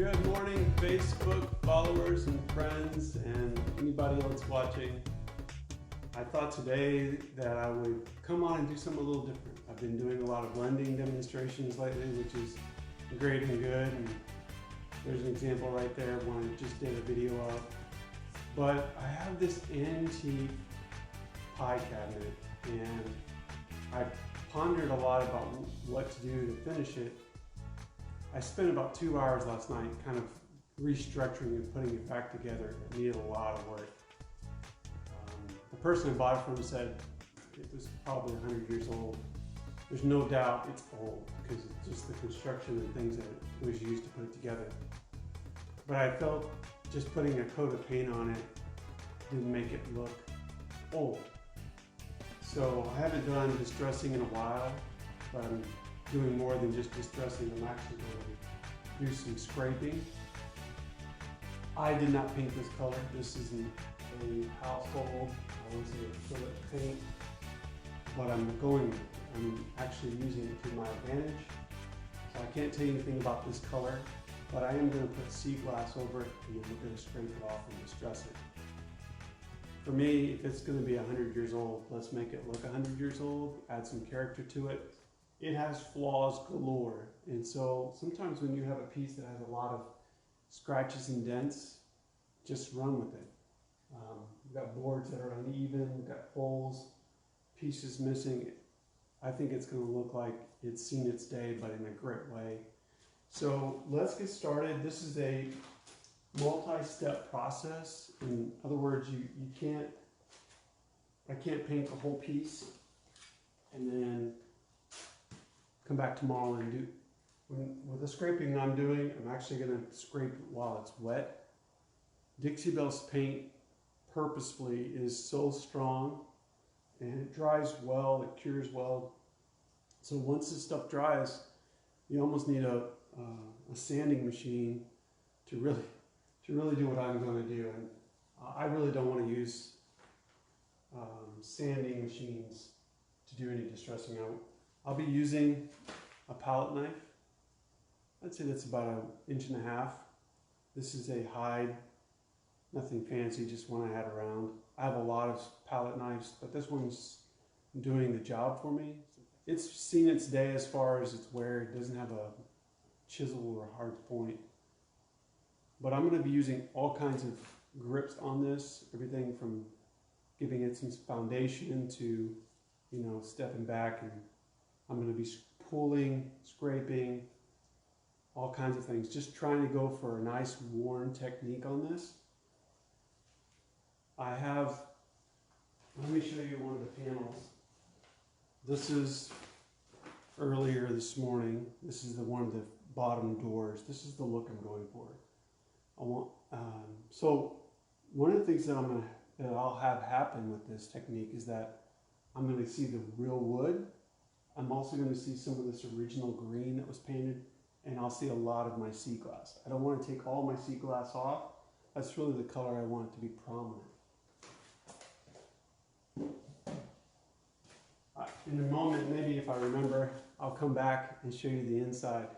Good morning, Facebook followers and friends and anybody else watching. I thought today that I would come on and do something a little different. I've been doing a lot of blending demonstrations lately, which is great and good. And there's an example right there of one I just did a video of. But I have this antique pie cabinet, and I've pondered a lot about what to do to finish it. I spent about 2 hours last night kind of restructuring and putting it back together. It needed a lot of work. The person I bought it from said it was probably 100 years old. There's no doubt it's old because it's just the construction and things that it was used to put it together. But I felt just putting a coat of paint on it didn't make it look old. So I haven't done distressing in a while, but I'm doing more than just distressing. I'm actually going to do some scraping. I did not paint this color. This isn't a household, I would say acrylic paint, but I'm actually using it to my advantage. So I can't tell you anything about this color, but I am going to put sea glass over it and then we're going to scrape it off and distress it. For me, if it's going to be 100 years old, let's make it look 100 years old, add some character to it. It has flaws galore, and so sometimes when you have a piece that has a lot of scratches and dents, just run with it. We've got boards that are uneven, we've got holes, pieces missing. I think it's going to look like it's seen its day, but in a great way. So let's get started. This is a multi-step process. In other words, I can't paint the whole piece and then come back tomorrow and do. With the scraping I'm doing, I'm actually going to scrape it while it's wet. Dixie Belle's paint purposefully is so strong and it dries well, it cures well. So once this stuff dries, you almost need a sanding machine to really do what I'm going to do. And I really don't want to use sanding machines to do any distressing. I'll be using a palette knife. I'd say that's about 1.5 inches. This is a Hyde, nothing fancy, just one I had around. I have a lot of palette knives, but this one's doing the job for me. It's seen its day as far as its wear. It doesn't have a chisel or a hard point. But I'm going to be using all kinds of grips on this, everything from giving it some foundation to, stepping back, and I'm going to be pulling, scraping, all kinds of things. Just trying to go for a nice worn technique on this. Let me show you one of the panels. This is earlier this morning. This is one of the bottom doors. This is the look I'm going for. So one of the things that I'll have happen with this technique is that I'm going to see the real wood. I'm also going to see some of this original green that was painted, and I'll see a lot of my sea glass. I don't want to take all my sea glass off. That's really the color I want it to be prominent. In a moment, maybe if I remember, I'll come back and show you the inside.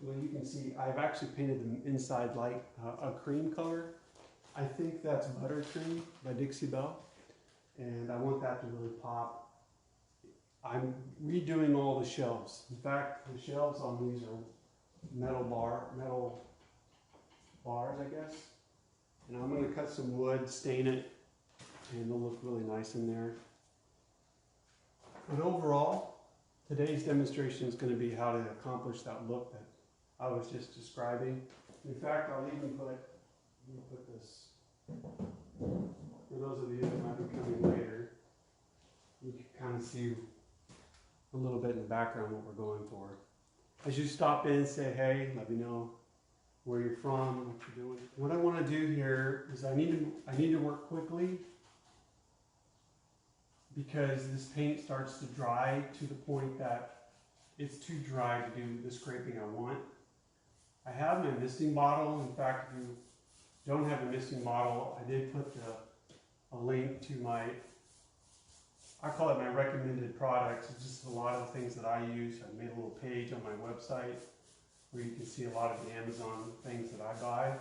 Well, you can see I've actually painted the inside like a cream color. I think that's Buttercream by Dixie Belle, and I want that to really pop. I'm redoing all the shelves. In fact, the shelves on these are metal bars, I guess. And I'm going to cut some wood, stain it, and it'll look really nice in there. But overall, today's demonstration is going to be how to accomplish that look that I was just describing. In fact, I'll even put this, for those of you that might be coming later, you can kind of see a little bit in the background what we're going for. As you stop in, say hey, let me know where you're from, what you're doing. What I want to do here is I need to work quickly because this paint starts to dry to the point that it's too dry to do the scraping I want. I have my misting bottle. In fact, if you don't have a misting bottle, I did put a link to I call it my recommended products. It's just a lot of the things that I use. I made a little page on my website where you can see a lot of the Amazon things that I buy.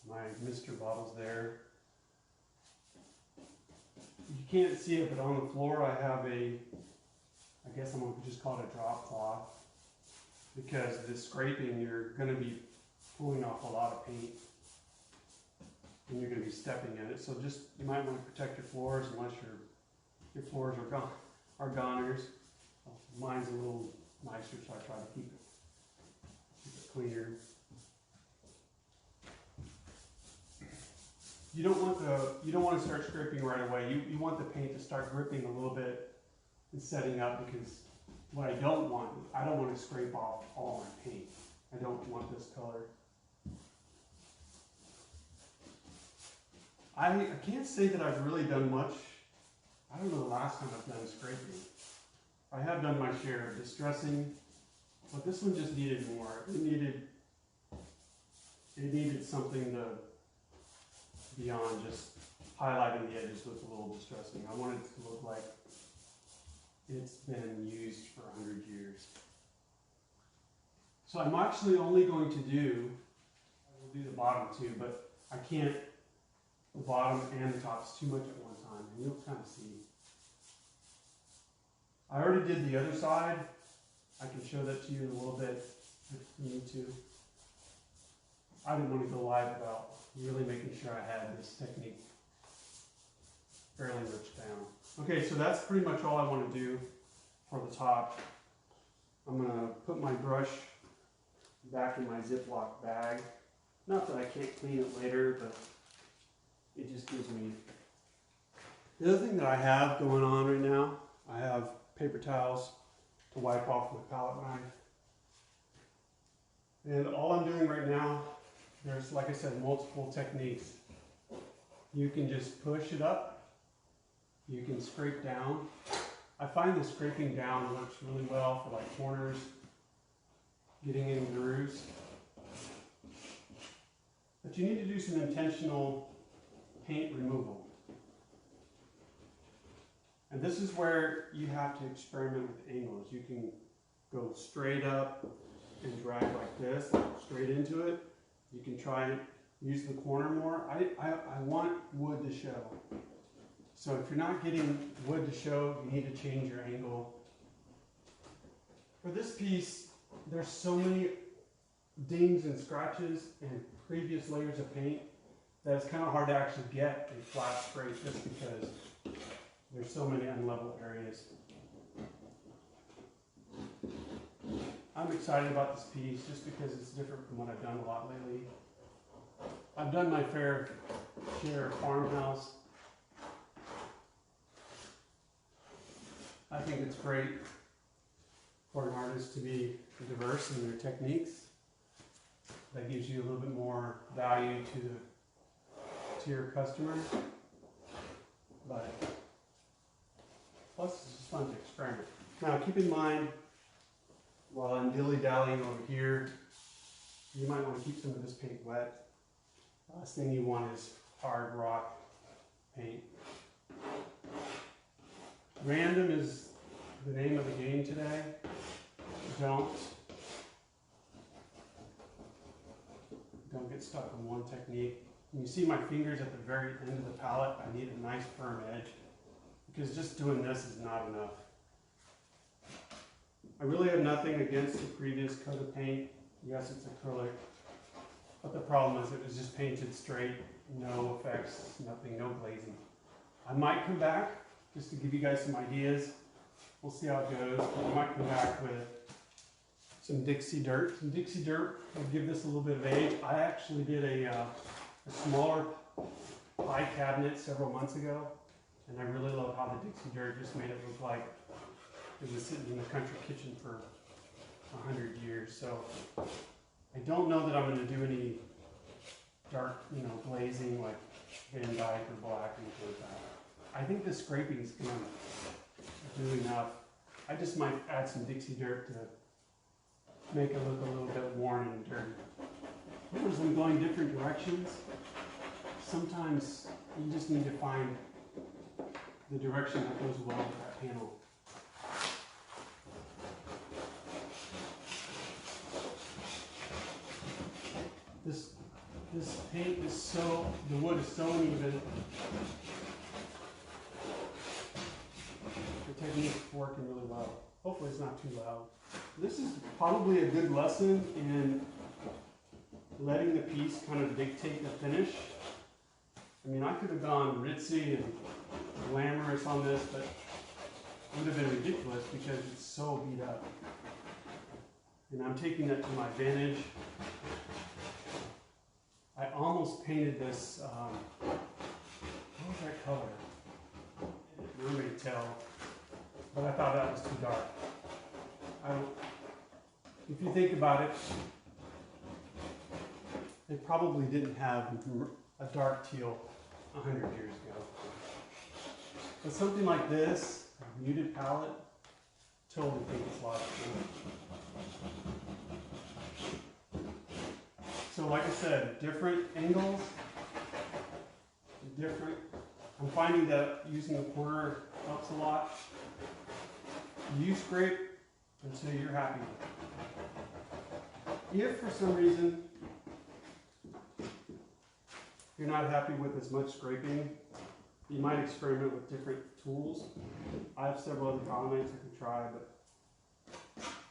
My Mr. bottles there. You can't see it, but on the floor I have I guess I'm going to just call it a drop cloth, because this scraping, you're going to be pulling off a lot of paint, and you're going to be stepping in it. So just, you might want to protect your floors unless your floors are goners. Mine's a little nicer, so I try to keep it cleaner. You don't want to start scraping right away. You want the paint to start gripping a little bit and setting up, because what I don't want to scrape off all my paint. I don't want this color. I can't say that I've really done much. I don't know the last time I've done scraping. I have done my share of distressing, but this one just needed more. It needed something to beyond just highlighting the edges with a little distressing. I wanted it to look like it's been used for 100 years. So I'm actually only going to do, I will do the bottom too, but I can't, the bottom and the top is too much at one time, and you'll kind of see. I already did the other side. I can show that to you in a little bit if you need to. I didn't want to go live without really making sure I had this technique fairly rich down. Okay, so that's pretty much all I want to do for the top. I'm going to put my brush back in my Ziploc bag. Not that I can't clean it later, but it just gives me... The other thing that I have going on right now, I have paper towels to wipe off my palette knife. And all I'm doing right now, there's, like I said, multiple techniques. You can just push it up. You can scrape down. I find the scraping down works really well for like corners, getting in grooves. But you need to do some intentional paint removal. And this is where you have to experiment with angles. You can go straight up and drag like this, like straight into it. You can try and use the corner more. I want wood to show. So if you're not getting wood to show, you need to change your angle. For this piece, there's so many dings and scratches and previous layers of paint that it's kind of hard to actually get a flat scrape just because there's so many unlevel areas. I'm excited about this piece just because it's different from what I've done a lot lately. I've done my fair share of farmhouse. I think it's great for an artist to be diverse in their techniques. That gives you a little bit more value to your customer. But plus it's just fun to experiment. Now keep in mind, while I'm dilly-dallying over here, you might want to keep some of this paint wet. Last thing you want is hard rock paint. Random is the name of the game today. Don't get stuck on one technique. When you see my fingers at the very end of the palette, I need a nice firm edge, because just doing this is not enough. I really have nothing against the previous coat of paint. Yes, it's acrylic, but the problem is it was just painted straight, no effects, nothing, no glazing. I might come back just to give you guys some ideas. We'll see how it goes. I might come back with some Dixie dirt. Some Dixie dirt will give this a little bit of age. I actually did a smaller pie cabinet several months ago, and I really love how the Dixie dirt just made it look like it was sitting in the country kitchen for 100 years. So I don't know that I'm going to do any dark, glazing like Van Dyke or black or anything like that. I think the scraping is going to do enough. I just might add some Dixie dirt to make it look a little bit worn and dirty. As I'm going different directions, sometimes you just need to find the direction that goes well with that panel. This paint is so, the wood is so uneven. The technique's working really well. Hopefully it's not too loud. This is probably a good lesson in letting the piece kind of dictate the finish. I mean, I could have gone ritzy and glamorous on this, but it would have been ridiculous because it's so beat up. And I'm taking that to my advantage. I almost painted this, what was that color? Mermaid tail, but I thought that was too dark. If you think about it, they probably didn't have a dark teal 100 years ago. But something like this, a muted palette, totally think it's logical. So like I said, different angles, different. I'm finding that using the corner helps a lot. You scrape until you're happy. If for some reason you're not happy with as much scraping, you might experiment with different tools. I have several other polymers I can try, but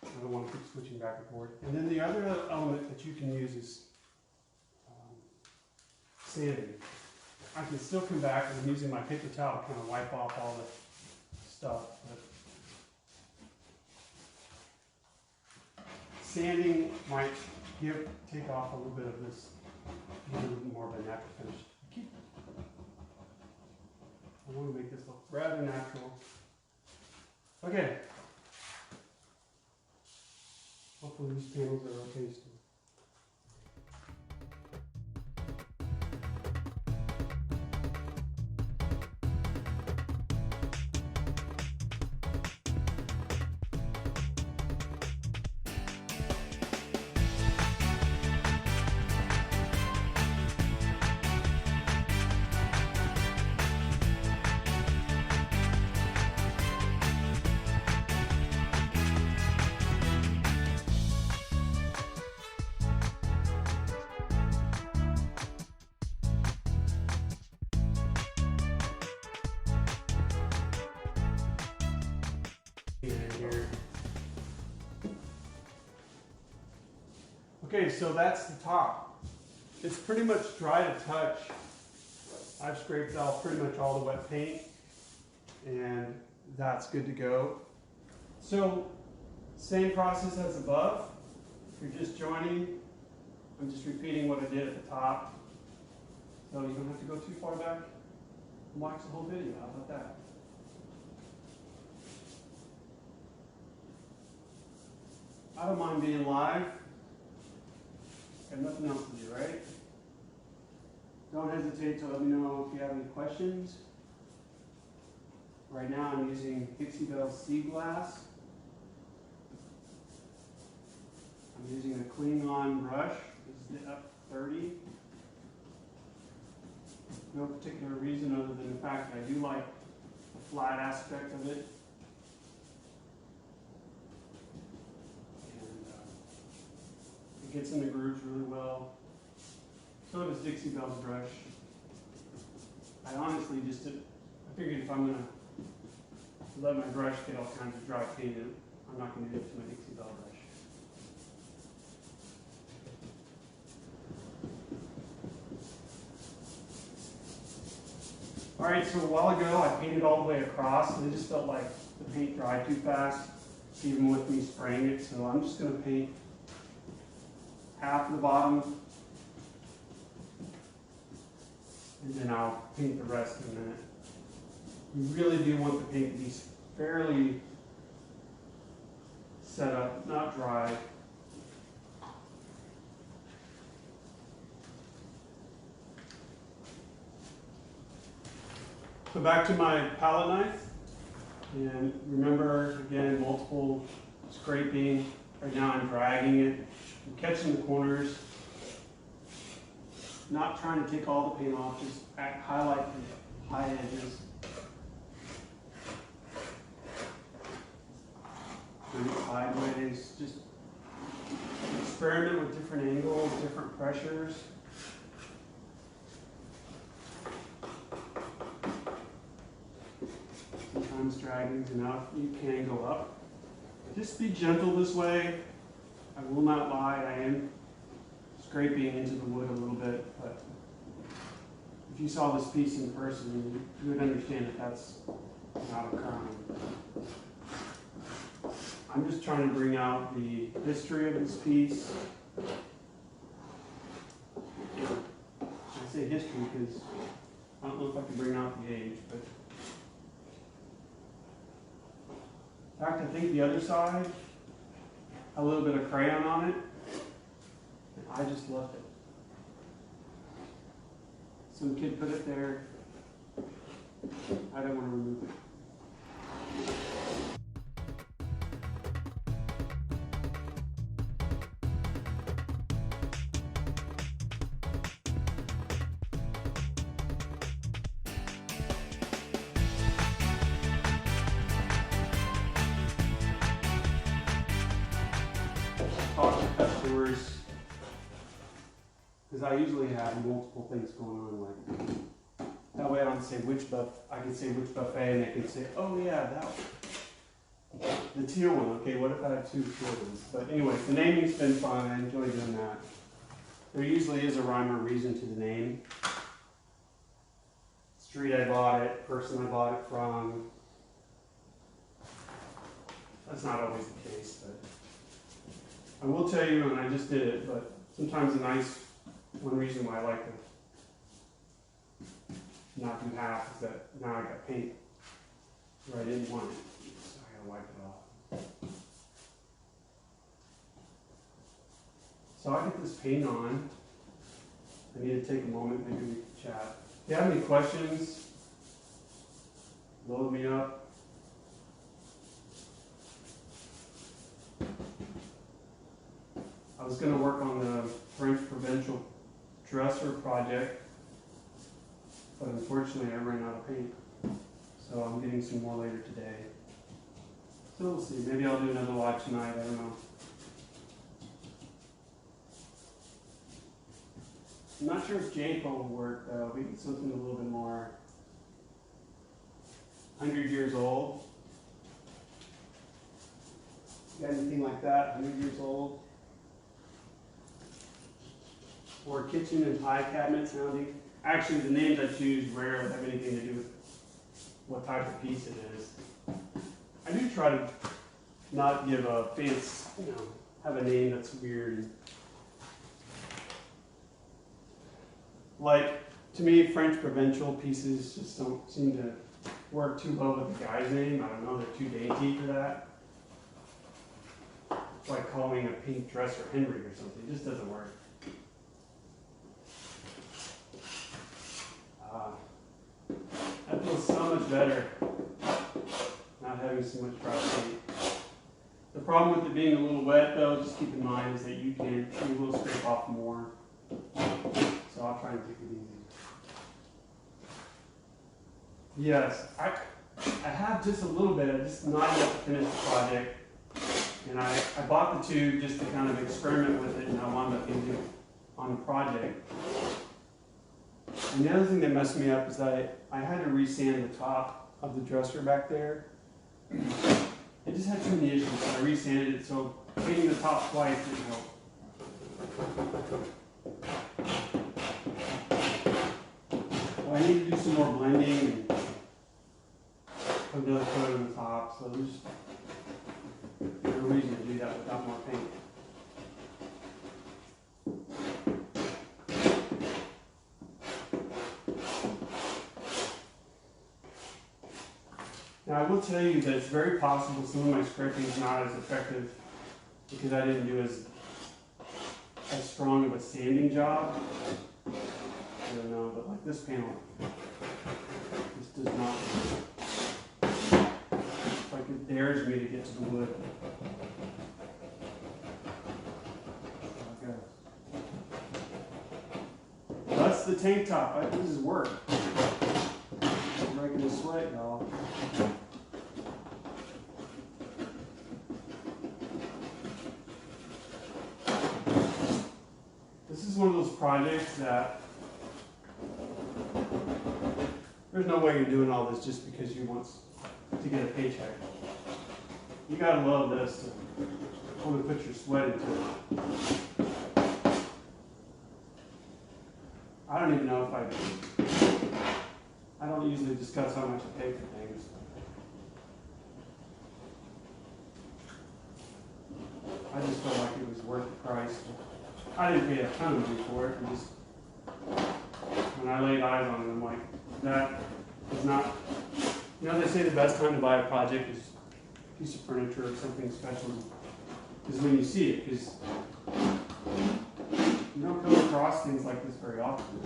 I don't want to keep switching back and forth. And then the other element that you can use is sanding. I can still come back and I'm using my paper towel to kind of wipe off all the stuff. But sanding might take off a little bit of this, give it a little more of a natural finish. I want to make this look rather natural. Okay. Hopefully these panels are okay still. Here. Okay, so that's the top. It's pretty much dry to touch. I've scraped off pretty much all the wet paint and that's good to go. So same process as above. If you're just joining, I'm just repeating what I did at the top. So you don't have to go too far back and watch the whole video. How about that? I don't mind being live. Got nothing else to do, right? Don't hesitate to let me know if you have any questions. Right now I'm using Dixie Belle Sea Glass. I'm using a Klingon brush. This is the F30. No particular reason other than the fact that I do like the flat aspect of it. Gets in the grooves really well. So does Dixie Belle's brush. I honestly I figured if I'm gonna let my brush get all kinds of dry paint in, I'm not gonna do it to my Dixie Belle brush. All right, so a while ago I painted all the way across and I just felt like the paint dried too fast, even with me spraying it. So I'm just gonna paint half the bottom, and then I'll paint the rest in a minute. You really do want the paint to be fairly set up, not dry. So back to my palette knife, and remember again, multiple scraping. Right now I'm dragging it. I'm catching the corners, not trying to take all the paint off, just highlight the high edges. Bring it sideways, just experiment with different angles, different pressures. Sometimes dragging's enough. You can go up. Just be gentle this way. I will not lie, I am scraping into the wood a little bit, but if you saw this piece in person, you would understand that that's not occurring. I'm just trying to bring out the history of this piece. I say history because I don't know if I can bring out the age, but in fact, I think the other side, a little bit of crayon on it, and I just left it. Some kid put it there. I don't want to remove it. Talk to customers, because I usually have multiple things going on. Like that way, I don't say I can say which buffet, and they can say, "Oh yeah, that one, the teal one." Okay, what if I have two teal ones? But anyway, the naming's been fun. I enjoy doing that. There usually is a rhyme or reason to the name. Street I bought it, person I bought it from. That's not always the case, but I will tell you, and I just did it, but sometimes one reason why I like to not do half is that now I got paint where I didn't want it, so I gotta wipe it off. So I get this paint on. I need to take a moment, maybe we can chat. If you have any questions, load me up. I was going to work on the French provincial dresser project, but unfortunately I ran out of paint. So I'm getting some more later today. So we'll see. Maybe I'll do another watch tonight. I don't know. I'm not sure if J-Po will work though. We need something a little bit more 100 years old. Got anything like that? 100 years old? Or kitchen and pie cabinet sounding. Actually, the names I choose rarely have anything to do with what type of piece it is. I do try to not give a fancy, have a name that's weird. Like, to me, French provincial pieces just don't seem to work too well with the guy's name. I don't know, they're too dainty for that. It's like calling a pink dresser Henry or something. It just doesn't work. That feels so much better, not having so much dry paint. The problem with it being a little wet, though, just keep in mind, is that you will scrape off more. So I'll try and take it easy. Yes, I have just a little bit, just not enough to finish the project. And I bought the tube just to kind of experiment with it, and I wound up using it on the project. And the other thing that messed me up is that I had to resand the top of the dresser back there. It just had too many issues, so I resanded it, so painting the top twice didn't help. Well, I need to do some more blending and put another coat on the top, so there's no reason to do that without more paint. Now, I will tell you that it's very possible some of my scraping is not as effective because I didn't do as strong of a sanding job. I don't know, but like this panel, this does not. It's like it dares me to get to the wood. Okay. That's the tank top. This is work. I'm breaking the sweat, y'all. projects that there's no way you're doing all this just because you want to get a paycheck. You gotta love this to want to put your sweat into it. I don't even know if I don't usually discuss how much I pay for things. I just felt like it was worth the price. I didn't pay a ton of money for it. Just when I laid eyes on it, I'm like, that is not. You know, they say the best time to buy a project is a piece of furniture or something special is when you see it, because you don't come across things like this very often.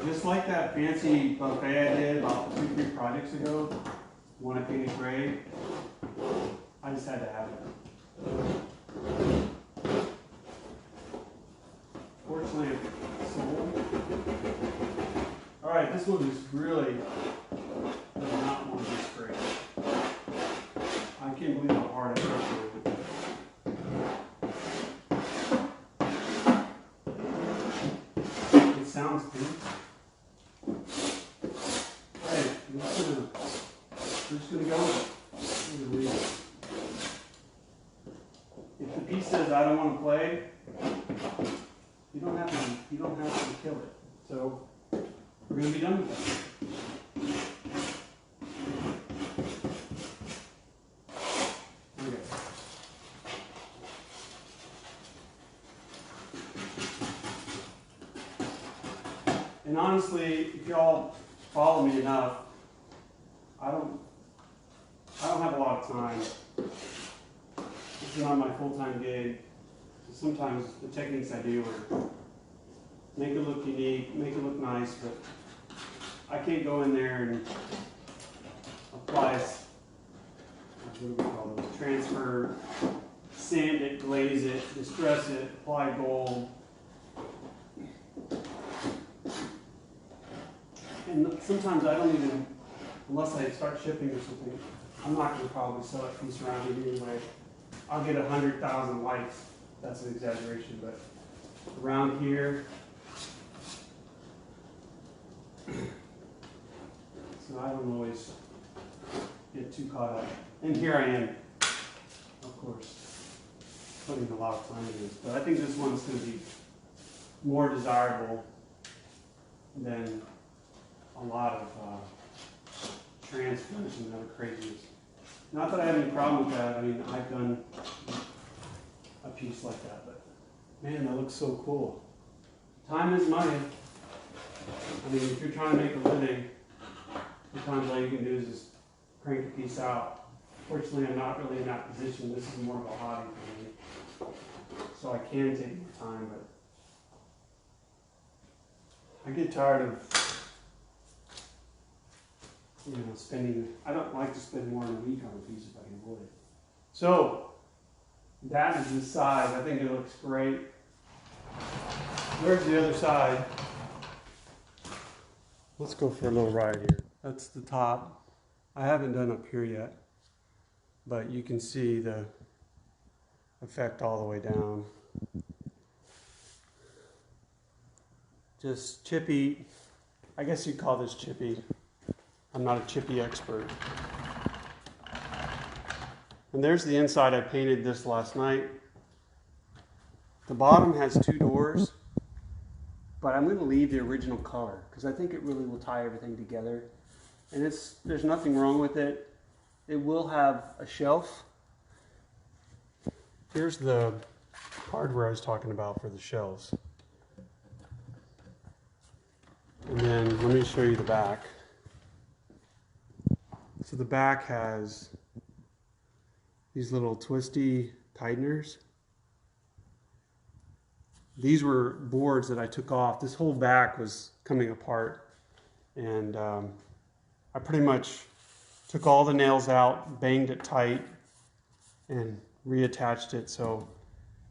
Just like that fancy buffet I did about 2-3 projects ago, one I painted gray, I just had to have it. Fortunately, it sold. Alright, this one is really does not want to be straight. I can't believe how hard I worked on it. It sounds good. Hey, we're just gonna go with it. If the piece says I don't want to play, you don't have to kill it. So we're gonna be done with that. And honestly, if y'all follow me enough, I don't have a lot of time. This is not my full-time gig. So sometimes the techniques I do are make it look unique, make it look nice, but I can't go in there and apply, what do we call those? Transfer, sand it, glaze it, distress it, apply gold. And sometimes I don't even, unless I start shipping or something, I'm not going to probably sell that piece around here anyway. I'll get 100,000 likes. That's an exaggeration, but around here. So I don't always get too caught up. And here I am, of course, putting a lot of time in this. But I think this one's going to be more desirable than a lot of transfers and other craziness. Not that I have any problem with that. I mean, I've done a piece like that, but man, that looks so cool. Time is money. I mean, if you're trying to make a living, sometimes all you can do is just crank a piece out. Fortunately, I'm not really in that position. This is more of a hobby for me. So I can take more time, but I get tired of spending, I don't like to spend more than a week on a piece if I can avoid it. So, that is the side. I think it looks great. Where's the other side? Let's go for a little ride here. That's the top. I haven't done up here yet, but you can see the effect all the way down. Just chippy. I guess you'd call this chippy. I'm not a chippy expert. And there's the inside. I painted this last night. The bottom has 2 doors, but I'm going to leave the original color because I think it really will tie everything together. And there's nothing wrong with it. It will have a shelf. Here's the hardware I was talking about for the shelves. And then let me show you the back. So the back has these little twisty tighteners. These were boards that I took off. This whole back was coming apart. And I pretty much took all the nails out, banged it tight, and reattached it so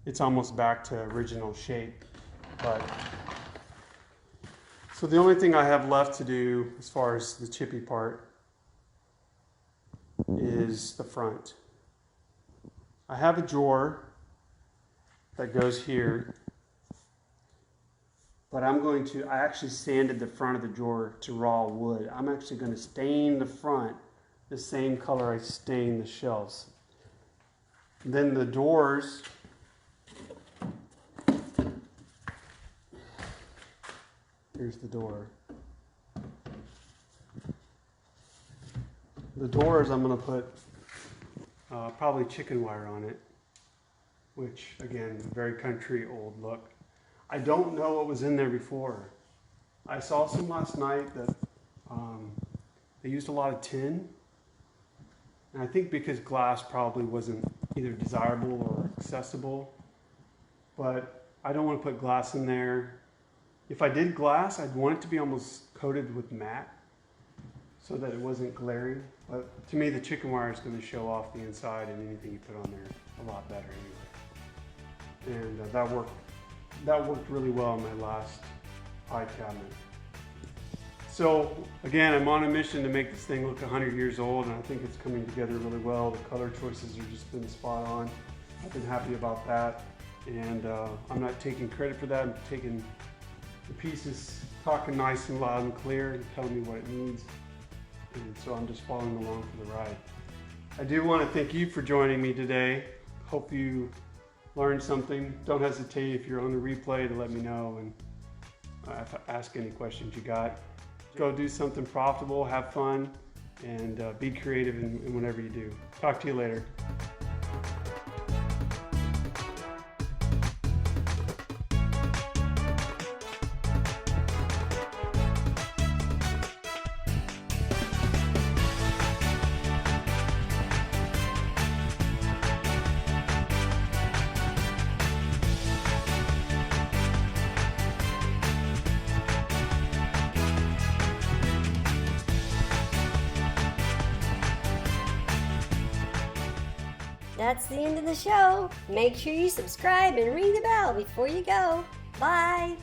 it's almost back to original shape. So the only thing I have left to do as far as the chippy part is the front. I have a drawer, that goes here. But I actually sanded the front of the drawer to raw wood. I'm actually going to stain the front the same color I stained the shelves. Then the doors, here's the door. The doors I'm going to put probably chicken wire on it, which again, very country old look. I don't know what was in there before. I saw some last night that they used a lot of tin. And I think because glass probably wasn't either desirable or accessible. But I don't want to put glass in there. If I did glass, I'd want it to be almost coated with matte so that it wasn't glaring. But to me, the chicken wire is going to show off the inside, and anything you put on there a lot better anyway. And that worked really well on my last pie cabinet. So again, I'm on a mission to make this thing look 100 years old, and I think it's coming together really well. The color choices are just been spot on. I've been happy about that, and I'm not taking credit for that. I'm taking the pieces, talking nice and loud and clear, and telling me what it needs, and so I'm just following along for the ride. I do want to thank you for joining me today. Hope you learned something. Don't hesitate if you're on the replay to let me know and ask any questions you got. Go do something profitable, have fun, and be creative in whatever you do. Talk to you later. That's the end of the show. Make sure you subscribe and ring the bell before you go. Bye.